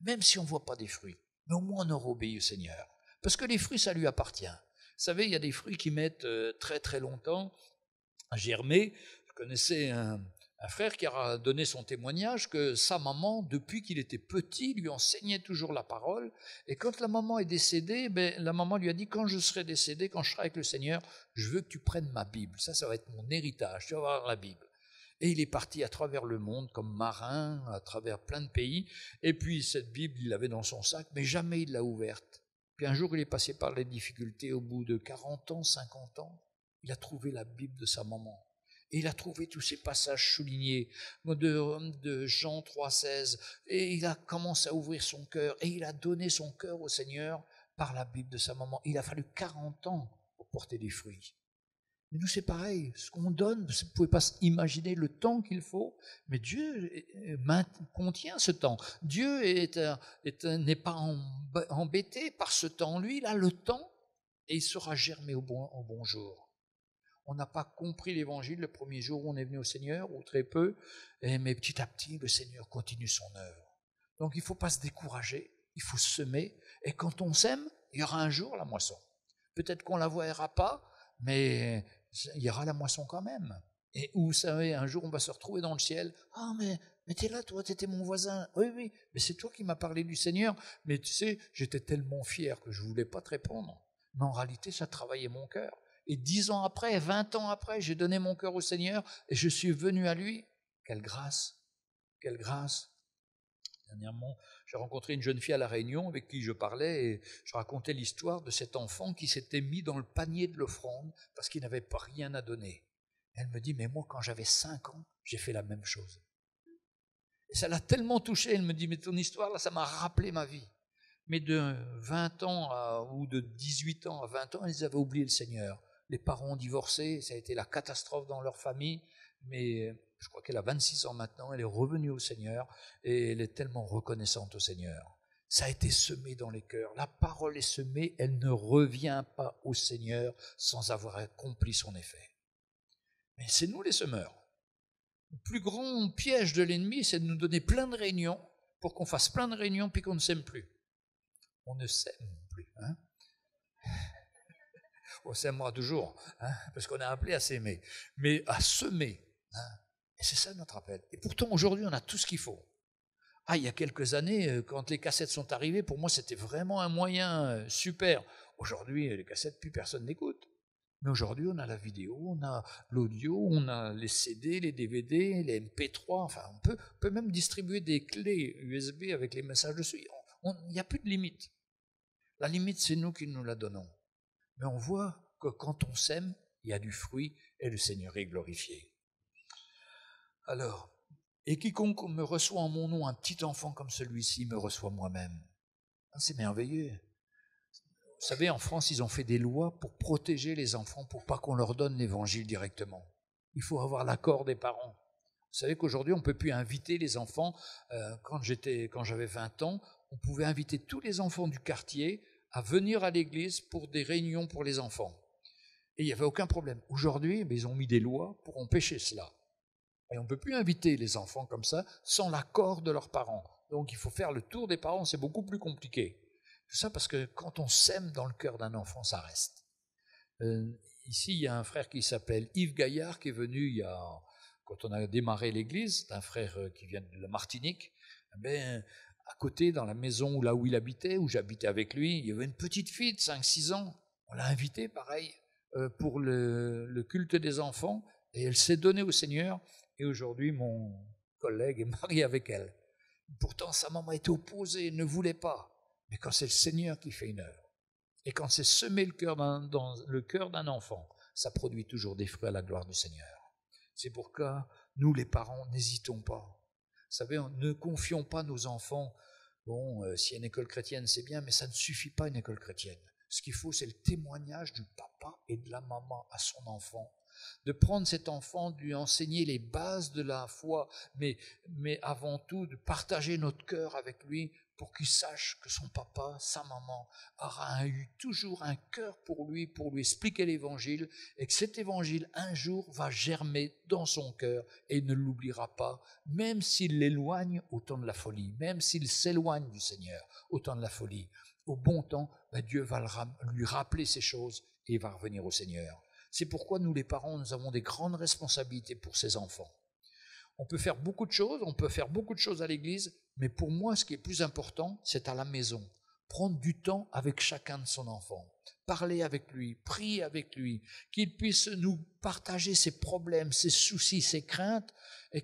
Speaker 1: Même si on ne voit pas des fruits, mais au moins on aura obéi au Seigneur. Parce que les fruits, ça lui appartient. Vous savez, il y a des fruits qui mettent très très longtemps à germer. Je connaissais un frère qui a donné son témoignage que sa maman, depuis qu'il était petit, lui enseignait toujours la parole. Et quand la maman est décédée, la maman lui a dit, quand je serai décédé, quand je serai avec le Seigneur, je veux que tu prennes ma Bible. Ça va être mon héritage, tu vas avoir la Bible. Et il est parti à travers le monde comme marin, à travers plein de pays. Et puis cette Bible, il l'avait dans son sac, mais jamais il l'a ouverte. Puis un jour, il est passé par les difficultés. Au bout de 40 ans, 50 ans, il a trouvé la Bible de sa maman. Et il a trouvé tous ces passages soulignés de Jean 3,16. Et il a commencé à ouvrir son cœur. Et il a donné son cœur au Seigneur par la Bible de sa maman. Il a fallu 40 ans pour porter des fruits. Mais nous, c'est pareil. Ce qu'on donne, vous ne pouvez pas imaginer le temps qu'il faut, mais Dieu contient ce temps. Dieu n'est pas embêté par ce temps. Lui, il a le temps et il sera germé au bon jour. On n'a pas compris l'évangile le premier jour où on est venu au Seigneur, ou très peu, mais petit à petit, le Seigneur continue son œuvre. Donc il ne faut pas se décourager, il faut semer, et quand on sème, il y aura un jour la moisson. Peut-être qu'on ne la verra pas, mais il y aura la moisson quand même. Et vous savez, un jour on va se retrouver dans le ciel. Ah, mais t'es là, toi, t'étais mon voisin. Oui, mais c'est toi qui m'as parlé du Seigneur. Mais tu sais, j'étais tellement fier que je ne voulais pas te répondre. Mais en réalité, ça travaillait mon cœur. Et 10 ans après, 20 ans après, j'ai donné mon cœur au Seigneur et je suis venu à lui. Quelle grâce, quelle grâce. Dernièrement, j'ai rencontré une jeune fille à La Réunion avec qui je parlais et je racontais l'histoire de cet enfant qui s'était mis dans le panier de l'offrande parce qu'il n'avait pas rien à donner. Elle me dit, mais moi, quand j'avais 5 ans, j'ai fait la même chose. Et ça l'a tellement touchée, elle me dit, mais ton histoire, là, ça m'a rappelé ma vie. Mais de 20 ans ou de 18 ans à 20 ans, ils avaient oublié le Seigneur. Les parents ont divorcé, ça a été la catastrophe dans leur famille, mais je crois qu'elle a 26 ans maintenant, elle est revenue au Seigneur et elle est tellement reconnaissante au Seigneur. Ça a été semé dans les cœurs, la parole est semée, elle ne revient pas au Seigneur sans avoir accompli son effet. Mais c'est nous les semeurs. Le plus grand piège de l'ennemi, c'est de nous donner plein de réunions pour qu'on fasse plein de réunions puis qu'on ne s'aime plus. On ne s'aime plus, hein. On s'aimera toujours, hein, parce qu'on est appelé à s'aimer, mais à semer. Hein, et c'est ça notre appel. Et pourtant, aujourd'hui, on a tout ce qu'il faut. Ah, il y a quelques années, quand les cassettes sont arrivées, pour moi, c'était vraiment un moyen super. Aujourd'hui, les cassettes, plus personne n'écoute. Mais aujourd'hui, on a la vidéo, on a l'audio, on a les CD, les DVD, les MP3. Enfin, on peut même distribuer des clés USB avec les messages dessus. Il n'y a plus de limite. La limite, c'est nous qui nous la donnons. Mais on voit que quand on sème, il y a du fruit et le Seigneur est glorifié. Alors, et quiconque me reçoit en mon nom, un petit enfant comme celui-ci me reçoit moi-même. C'est merveilleux. Vous savez, en France, ils ont fait des lois pour protéger les enfants, pour pas qu'on leur donne l'évangile directement. Il faut avoir l'accord des parents. Vous savez qu'aujourd'hui, on ne peut plus inviter les enfants. Quand j'avais 20 ans, on pouvait inviter tous les enfants du quartier à venir à l'église pour des réunions pour les enfants. Et il n'y avait aucun problème. Aujourd'hui, ils ont mis des lois pour empêcher cela. Et on ne peut plus inviter les enfants comme ça sans l'accord de leurs parents. Donc il faut faire le tour des parents, c'est beaucoup plus compliqué. Tout ça parce que quand on sème dans le cœur d'un enfant, ça reste. Ici, il y a un frère qui s'appelle Yves Gaillard qui est venu quand on a démarré l'église, c'est un frère qui vient de la Martinique. À côté, dans la maison là où il habitait, où j'habitais avec lui, il y avait une petite fille de 5-6 ans. On l'a invitée, pareil, pour le culte des enfants, et elle s'est donnée au Seigneur, et aujourd'hui, mon collègue est marié avec elle. Pourtant, sa maman était opposée, elle ne voulait pas. Mais quand c'est le Seigneur qui fait une œuvre, et quand c'est semer dans le cœur d'un enfant, ça produit toujours des fruits à la gloire du Seigneur. C'est pourquoi nous, les parents, n'hésitons pas. Vous savez, ne confions pas nos enfants. S'il y a une école chrétienne, c'est bien, mais ça ne suffit pas une école chrétienne. Ce qu'il faut, c'est le témoignage du papa et de la maman à son enfant. De prendre cet enfant, de lui enseigner les bases de la foi, mais avant tout, de partager notre cœur avec lui pour qu'il sache que son papa, sa maman, aura eu toujours un cœur pour lui expliquer l'évangile, et que cet évangile, un jour, va germer dans son cœur et ne l'oubliera pas, même s'il l'éloigne au temps de la folie, même s'il s'éloigne du Seigneur au temps de la folie. Au bon temps, Dieu va lui rappeler ces choses et il va revenir au Seigneur. C'est pourquoi nous, les parents, nous avons des grandes responsabilités pour ces enfants. On peut faire beaucoup de choses à l'église, mais pour moi, ce qui est plus important, c'est à la maison. Prendre du temps avec chacun de son enfant. Parler avec lui, prier avec lui, qu'il puisse nous partager ses problèmes, ses soucis, ses craintes, et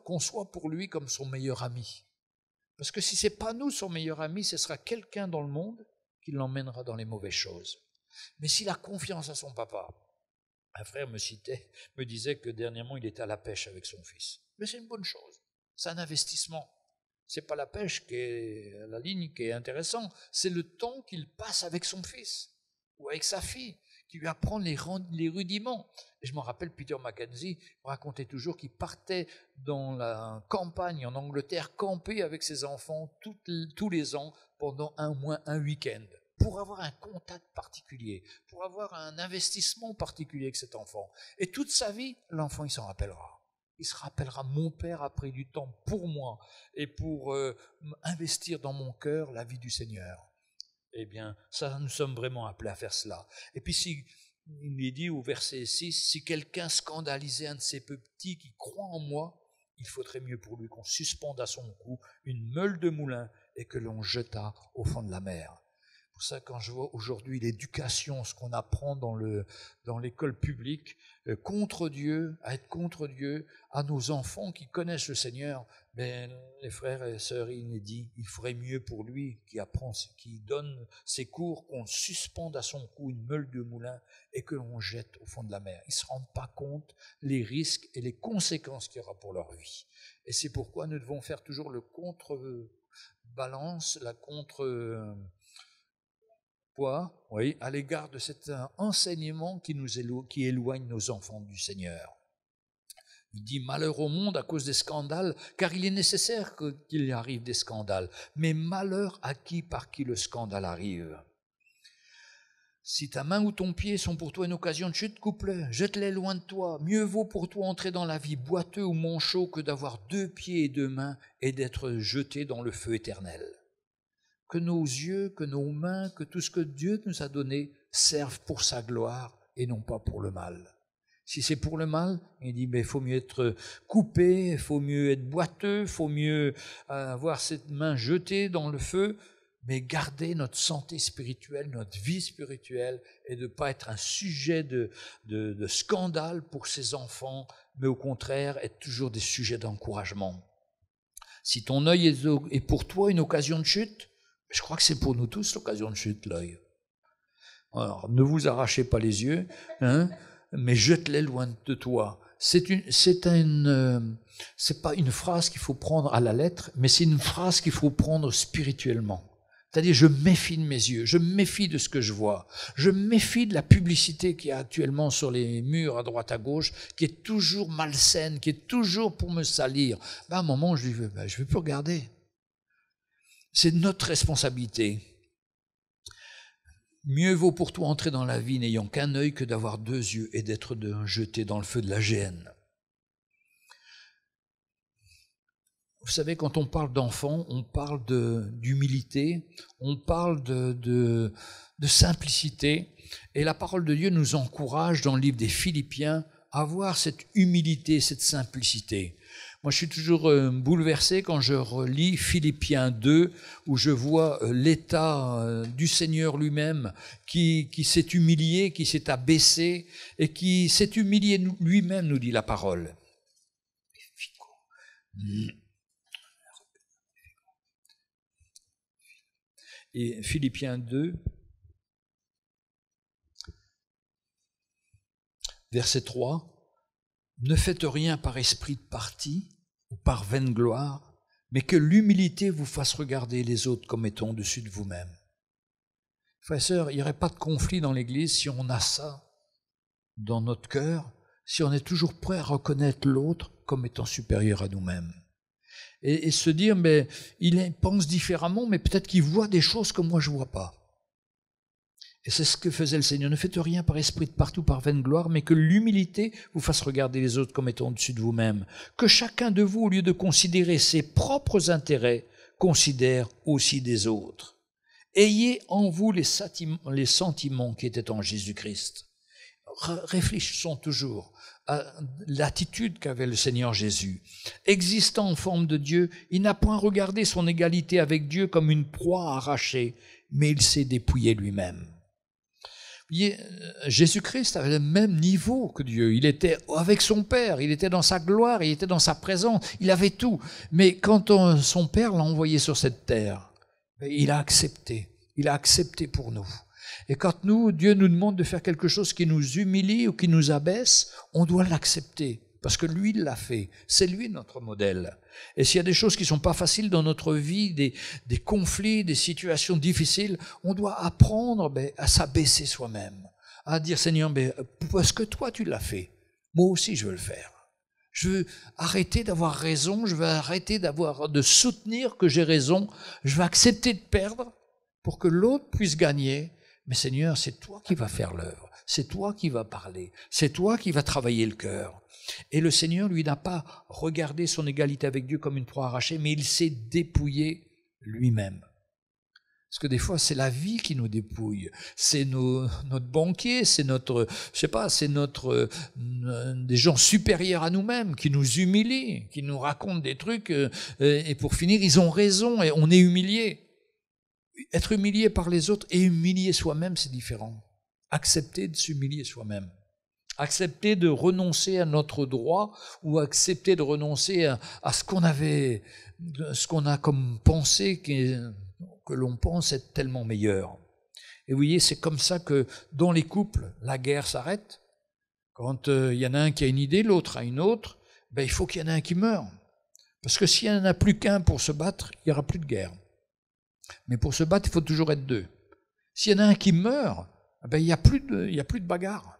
Speaker 1: qu'on soit pour lui comme son meilleur ami. Parce que si ce n'est pas nous son meilleur ami, ce sera quelqu'un dans le monde qui l'emmènera dans les mauvaises choses. Mais s'il a confiance à son papa, un frère me disait que dernièrement il était à la pêche avec son fils. Mais c'est une bonne chose, c'est un investissement. C'est pas la pêche qui est la ligne qui est intéressante, c'est le temps qu'il passe avec son fils ou avec sa fille, qui lui apprend les rudiments. Et je m'en rappelle, Peter Mackenzie racontait toujours qu'il partait dans la campagne en Angleterre, camper avec ses enfants tous les ans pendant au moins un week-end, pour avoir un contact particulier, pour avoir un investissement particulier avec cet enfant. Et toute sa vie, l'enfant, il s'en rappellera. Il se rappellera, mon père a pris du temps pour moi et pour investir dans mon cœur la vie du Seigneur. Eh bien, ça, nous sommes vraiment appelés à faire cela. Et puis, il est dit au verset 6, si quelqu'un scandalisait un de ces petits qui croit en moi, il faudrait mieux pour lui qu'on suspende à son cou une meule de moulin et que l'on jetât au fond de la mer. Pour ça, quand je vois aujourd'hui l'éducation, ce qu'on apprend dans l'école publique, contre Dieu, à être contre Dieu, à nos enfants qui connaissent le Seigneur, ben, les frères et sœurs, il est dit, il ferait mieux pour lui qui donne ses cours, qu'on suspende à son cou une meule de moulin et que l'on jette au fond de la mer. Ils ne se rendent pas compte les risques et les conséquences qu'il y aura pour leur vie. Et c'est pourquoi nous devons faire toujours le contre-balance, la contre... oui, à l'égard de cet enseignement qui éloigne nos enfants du Seigneur. Il dit malheur au monde à cause des scandales, car il est nécessaire qu'il arrive des scandales. Mais malheur à qui par qui le scandale arrive. Si ta main ou ton pied sont pour toi une occasion de chute, coupe-le, jette-les loin de toi. Mieux vaut pour toi entrer dans la vie boiteux ou manchot que d'avoir 2 pieds et 2 mains et d'être jeté dans le feu éternel. Que nos yeux, que nos mains, que tout ce que Dieu nous a donné servent pour sa gloire et non pas pour le mal. Si c'est pour le mal, il dit, il faut mieux être coupé, il faut mieux être boiteux, il faut mieux avoir cette main jetée dans le feu, mais garder notre santé spirituelle, notre vie spirituelle, et de ne pas être un sujet de scandale pour ses enfants, mais au contraire, être toujours des sujets d'encouragement. Si ton œil est pour toi une occasion de chute, je crois que c'est pour nous tous l'occasion de chute, l'œil. Alors, ne vous arrachez pas les yeux, mais jette-les loin de toi. C'est pas une phrase qu'il faut prendre à la lettre, mais c'est une phrase qu'il faut prendre spirituellement. C'est-à-dire, je méfie de mes yeux, je méfie de ce que je vois, je méfie de la publicité qu'il y a actuellement sur les murs à droite à gauche, qui est toujours malsaine, qui est toujours pour me salir. À un moment, je dis, je vais plus regarder. C'est notre responsabilité. Mieux vaut pour toi entrer dans la vie n'ayant qu'un œil que d'avoir 2 yeux et d'être jeté dans le feu de la géhenne. Vous savez, quand on parle d'enfants, on parle d'humilité, on parle de simplicité. Et la parole de Dieu nous encourage dans le livre des Philippiens à avoir cette humilité, cette simplicité. Moi, je suis toujours bouleversé quand je relis Philippiens 2, où je vois l'état du Seigneur lui-même qui s'est humilié, qui s'est abaissé et qui s'est humilié lui-même, nous dit la parole. Et Philippiens 2, verset 3. Ne faites rien par esprit de parti ou par vaine gloire, mais que l'humilité vous fasse regarder les autres comme étant au-dessus de vous-même. Frères et sœurs, il n'y aurait pas de conflit dans l'Église si on a ça dans notre cœur, si on est toujours prêt à reconnaître l'autre comme étant supérieur à nous-mêmes. Et se dire, mais il pense différemment, mais peut-être qu'il voit des choses que moi je ne vois pas. Et c'est ce que faisait le Seigneur. Ne faites rien par esprit de partout, par vaine gloire, mais que l'humilité vous fasse regarder les autres comme étant au-dessus de vous-même. Que chacun de vous, au lieu de considérer ses propres intérêts, considère aussi des autres. Ayez en vous les sentiments qui étaient en Jésus-Christ. Réfléchissons toujours à l'attitude qu'avait le Seigneur Jésus. Existant en forme de Dieu, il n'a point regardé son égalité avec Dieu comme une proie arrachée, mais il s'est dépouillé lui-même. Jésus-Christ avait le même niveau que Dieu. Il était avec son Père, il était dans sa gloire, il était dans sa présence, il avait tout. Mais quand son Père l'a envoyé sur cette terre, il a accepté pour nous. Et quand Dieu nous demande de faire quelque chose qui nous humilie ou qui nous abaisse, on doit l'accepter. Parce que lui, il l'a fait. C'est lui notre modèle. Et s'il y a des choses qui ne sont pas faciles dans notre vie, des conflits, des situations difficiles, on doit apprendre à s'abaisser soi-même, à dire, Seigneur, parce que toi, tu l'as fait, moi aussi, je veux le faire. Je veux arrêter d'avoir raison, je veux arrêter de soutenir que j'ai raison, je veux accepter de perdre pour que l'autre puisse gagner. Mais Seigneur, c'est toi qui vas faire l'œuvre, c'est toi qui vas parler, c'est toi qui vas travailler le cœur. Et le Seigneur, lui, n'a pas regardé son égalité avec Dieu comme une proie arrachée, mais il s'est dépouillé lui-même. Parce que des fois, c'est la vie qui nous dépouille. C'est notre banquier, c'est des gens supérieurs à nous-mêmes qui nous humilient, qui nous racontent des trucs. Et pour finir, ils ont raison et on est humilié. Être humilié par les autres et humilier soi-même, c'est différent. Accepter de s'humilier soi-même. Accepter de renoncer à notre droit ou accepter de renoncer à ce qu'on a comme pensée que l'on pense être tellement meilleur. Et vous voyez, c'est comme ça que dans les couples, la guerre s'arrête. Quand il y en a un qui a une idée, l'autre a une autre, il faut qu'il y en ait un qui meure. Parce que s'il n'y en a plus qu'un pour se battre, il n'y aura plus de guerre. Mais pour se battre, il faut toujours être deux. S'il y en a un qui meurt, il n'y a plus de bagarre.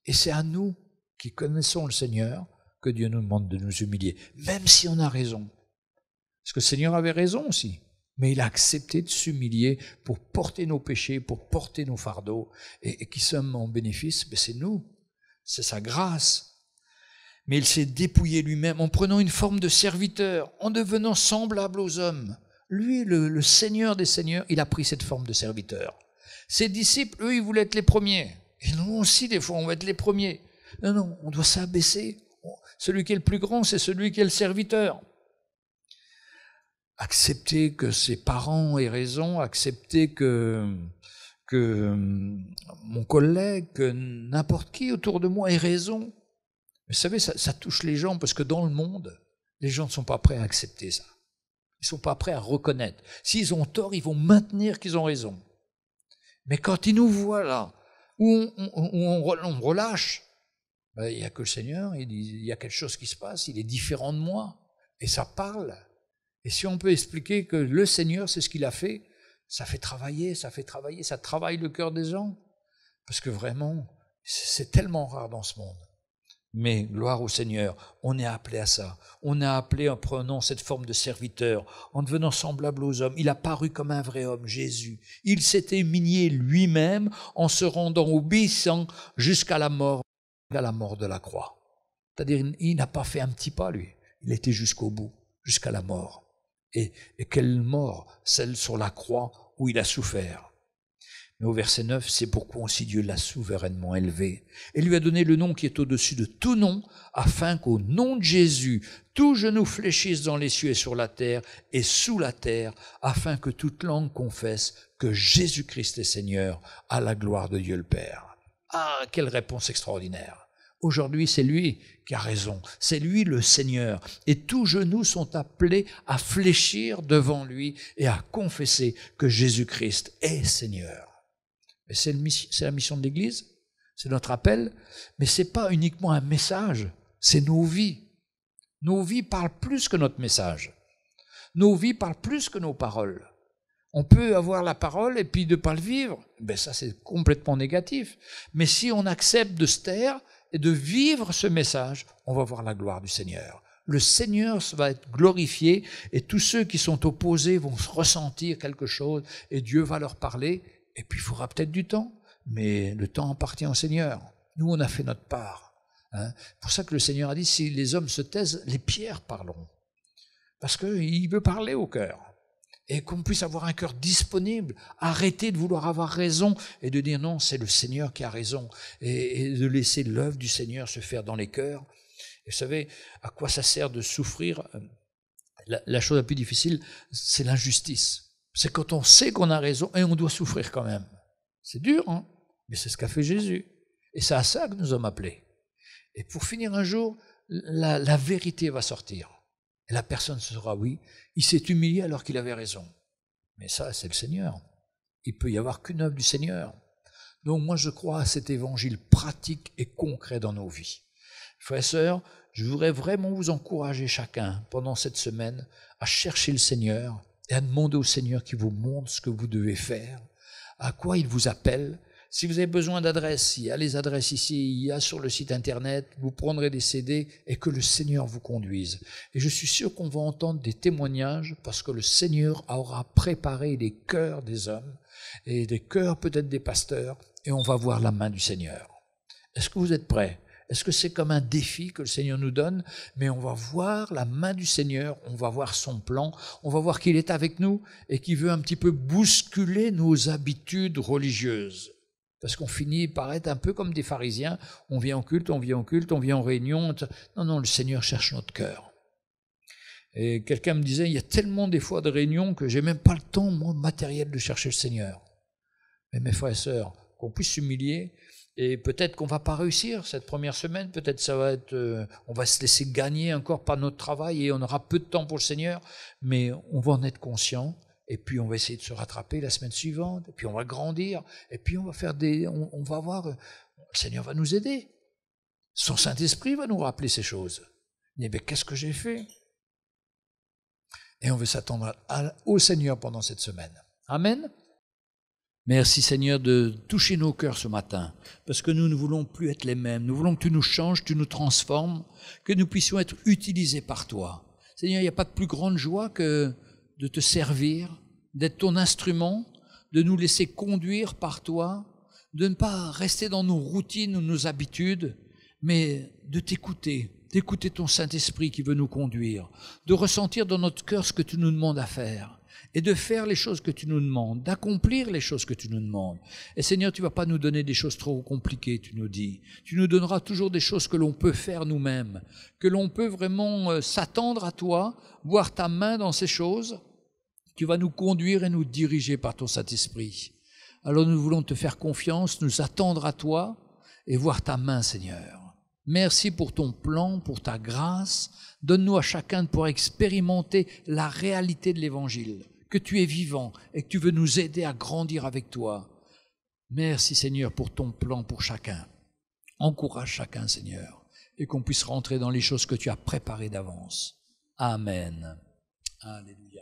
Speaker 1: Et c'est à nous qui connaissons le Seigneur que Dieu nous demande de nous humilier, même si on a raison. Parce que le Seigneur avait raison aussi, mais il a accepté de s'humilier pour porter nos péchés, pour porter nos fardeaux. Et qui sommes en bénéfice, c'est nous, c'est sa grâce. Mais il s'est dépouillé lui-même en prenant une forme de serviteur, en devenant semblable aux hommes. Lui, le Seigneur des Seigneurs, il a pris cette forme de serviteur. Ses disciples, eux, ils voulaient être les premiers. Et nous aussi, des fois, on va être les premiers. Non, on doit s'abaisser. Celui qui est le plus grand, c'est celui qui est le serviteur. Accepter que ses parents aient raison, accepter que mon collègue, que n'importe qui autour de moi ait raison. Mais vous savez, ça touche les gens parce que dans le monde, les gens ne sont pas prêts à accepter ça. Ils ne sont pas prêts à reconnaître. S'ils ont tort, ils vont maintenir qu'ils ont raison. Mais quand ils nous voient là, où on relâche, il n'y a que le Seigneur, il y a quelque chose qui se passe, il est différent de moi, et ça parle. Et si on peut expliquer que le Seigneur, c'est ce qu'il a fait, ça travaille le cœur des gens, parce que vraiment, c'est tellement rare dans ce monde. Mais gloire au Seigneur, on est appelé à ça. On est appelé en prenant cette forme de serviteur, en devenant semblable aux hommes. Il a paru comme un vrai homme, Jésus. Il s'était humilié lui-même en se rendant obéissant jusqu'à la mort de la croix. C'est-à-dire, il n'a pas fait un petit pas, lui. Il était jusqu'au bout, jusqu'à la mort. Et quelle mort, celle sur la croix où il a souffert. Mais au verset 9, c'est pourquoi aussi Dieu l'a souverainement élevé et lui a donné le nom qui est au-dessus de tout nom, afin qu'au nom de Jésus, tout genou fléchisse dans les cieux et sur la terre et sous la terre, afin que toute langue confesse que Jésus-Christ est Seigneur, à la gloire de Dieu le Père. Ah, quelle réponse extraordinaire! Aujourd'hui, c'est lui qui a raison, c'est lui le Seigneur, et tous genoux sont appelés à fléchir devant lui et à confesser que Jésus-Christ est Seigneur. C'est la mission de l'Église, c'est notre appel, mais ce n'est pas uniquement un message, c'est nos vies. Nos vies parlent plus que notre message. Nos vies parlent plus que nos paroles. On peut avoir la parole et puis de ne pas le vivre, ça c'est complètement négatif. Mais si on accepte de se taire et de vivre ce message, on va voir la gloire du Seigneur. Le Seigneur va être glorifié et tous ceux qui sont opposés vont ressentir quelque chose et Dieu va leur parler. Et puis il faudra peut-être du temps, mais le temps appartient au Seigneur. Nous, on a fait notre part. C'est pour ça que le Seigneur a dit, si les hommes se taisent, les pierres parleront. Parce qu'il veut parler au cœur. Et qu'on puisse avoir un cœur disponible, arrêter de vouloir avoir raison et de dire non, c'est le Seigneur qui a raison. Et de laisser l'œuvre du Seigneur se faire dans les cœurs. Et vous savez, à quoi ça sert de souffrir? La chose la plus difficile, c'est l'injustice. C'est quand on sait qu'on a raison et on doit souffrir quand même. C'est dur, mais c'est ce qu'a fait Jésus. Et c'est à ça que nous sommes appelés. Et pour finir un jour, la vérité va sortir. Et la personne saura, oui, il s'est humilié alors qu'il avait raison. Mais ça, c'est le Seigneur. Il ne peut y avoir qu'une œuvre du Seigneur. Donc moi, je crois à cet évangile pratique et concret dans nos vies. Frères et sœurs, je voudrais vraiment vous encourager chacun pendant cette semaine à chercher le Seigneur et à demander au Seigneur qu'il vous montre ce que vous devez faire, à quoi il vous appelle. Si vous avez besoin d'adresses, il y a les adresses ici, il y a sur le site internet, vous prendrez des CD et que le Seigneur vous conduise. Et je suis sûr qu'on va entendre des témoignages parce que le Seigneur aura préparé les cœurs des hommes et des cœurs peut-être des pasteurs et on va voir la main du Seigneur. Est-ce que vous êtes prêts ? Est-ce que c'est comme un défi que le Seigneur nous donne? Mais on va voir la main du Seigneur, on va voir son plan, on va voir qu'il est avec nous et qu'il veut un petit peu bousculer nos habitudes religieuses. Parce qu'on finit par être un peu comme des pharisiens, on vient en culte, on vient en réunion. Non, le Seigneur cherche notre cœur. Et quelqu'un me disait, il y a tellement des fois de réunions que j'ai même pas le temps, moi, matériel, de chercher le Seigneur. Mais mes frères et sœurs, qu'on puisse s'humilier, et peut-être qu'on ne va pas réussir cette première semaine, peut-être ça va être, on va se laisser gagner encore par notre travail et on aura peu de temps pour le Seigneur, mais on va en être conscient. Et puis on va essayer de se rattraper la semaine suivante, et puis on va grandir, et puis on va faire on va voir, le Seigneur va nous aider. Son Saint-Esprit va nous rappeler ces choses. Mais qu'est-ce que j'ai fait? Et on veut s'attendre au Seigneur pendant cette semaine. Amen. Merci Seigneur de toucher nos cœurs ce matin, parce que nous ne voulons plus être les mêmes. Nous voulons que tu nous changes, tu nous transformes, que nous puissions être utilisés par toi. Seigneur, il n'y a pas de plus grande joie que de te servir, d'être ton instrument, de nous laisser conduire par toi, de ne pas rester dans nos routines ou nos habitudes, mais de t'écouter, d'écouter ton Saint-Esprit qui veut nous conduire, de ressentir dans notre cœur ce que tu nous demandes à faire et de faire les choses que tu nous demandes, d'accomplir les choses que tu nous demandes. Et Seigneur, tu ne vas pas nous donner des choses trop compliquées, tu nous dis. Tu nous donneras toujours des choses que l'on peut faire nous-mêmes, que l'on peut vraiment s'attendre à toi, voir ta main dans ces choses. Tu vas nous conduire et nous diriger par ton Saint-Esprit. Alors nous voulons te faire confiance, nous attendre à toi et voir ta main, Seigneur. Merci pour ton plan, pour ta grâce. Donne-nous à chacun de pouvoir expérimenter la réalité de l'Évangile, que tu es vivant et que tu veux nous aider à grandir avec toi. Merci, Seigneur, pour ton plan pour chacun. Encourage chacun, Seigneur, et qu'on puisse rentrer dans les choses que tu as préparées d'avance. Amen. Alléluia.